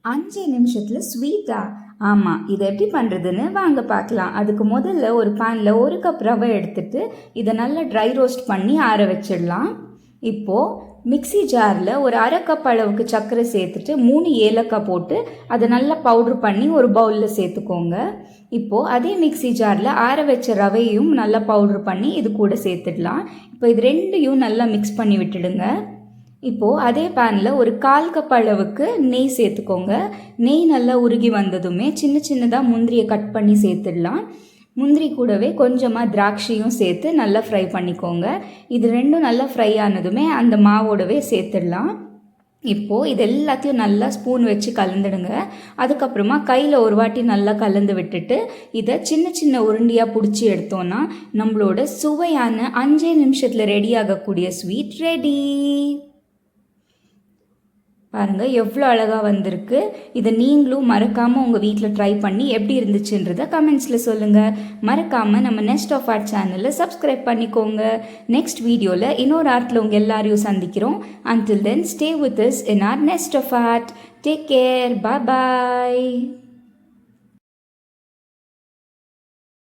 5 நிமிஷத்தில் ஸ்வீட்டா? ஆமாம், இதை எப்படி பண்ணுறதுன்னு வாங்க பார்க்கலாம். அதுக்கு முதல்ல ஒரு பேனில் 1 கப் ரவை எடுத்துட்டு இதை நல்லா ட்ரை ரோஸ்ட் பண்ணி ஆற வச்சிடலாம். இப்போது மிக்ஸி ஜாரில் ஒரு 1/2 கப் அளவுக்கு சர்க்கரை சேர்த்துட்டு 3 ஏலக்காய் போட்டு அதை நல்லா பவுட்ரு பண்ணி ஒரு பவுலில் சேர்த்துக்கோங்க. இப்போது அதே மிக்ஸி ஜாரில் ஆற வச்ச ரவையும் நல்லா பவுட்ரு பண்ணி இது கூட சேர்த்துடலாம். இப்போ இது ரெண்டையும் நல்லா மிக்ஸ் பண்ணி விட்டுடுங்க. இப்போது அதே பேனில் ஒரு 1/4 கப் அளவுக்கு நெய் சேர்த்துக்கோங்க. நெய் நல்லா உருகி வந்ததுமே சின்ன சின்னதாக முந்திரியை கட் பண்ணி சேர்த்துடலாம். முந்திரி கூடவே கொஞ்சமாக திராட்சையும் சேர்த்து நல்லா ஃப்ரை பண்ணிக்கோங்க. இது ரெண்டும் நல்லா ஃப்ரை ஆனதுமே அந்த மாவோடவே சேர்த்துடலாம். இப்போது இது எல்லாத்தையும் நல்லா ஸ்பூன் வச்சு கலந்துடுங்க. அதுக்கப்புறமா கையில் ஒரு வாட்டி நல்லா கலந்து விட்டுட்டு இதை சின்ன சின்ன உருண்டியாக பிடிச்சி எடுத்தோன்னா நம்மளோட சுவையான 5 நிமிஷத்தில் ரெடி ஆகக்கூடிய ஸ்வீட் ரெடி. பாருங்கள் எவ்வளோ அழகாக வந்திருக்கு. இதை நீங்களும் மறக்காமல் உங்கள் வீட்டில் ட்ரை பண்ணி எப்படி இருந்துச்சுன்றதை கமெண்ட்ஸில் சொல்லுங்கள். மறக்காமல் நம்ம நெஸ்ட் ஆஃப் ஆர்ட் சேனலை சப்ஸ்கிரைப் பண்ணிக்கோங்க. நெக்ஸ்ட் வீடியோவில் இன்னொரு ஆர்ட்டில் உங்கள் எல்லாரையும் சந்திக்கிறோம். Until then, stay with us in our nest of art. Take care. Bye bye.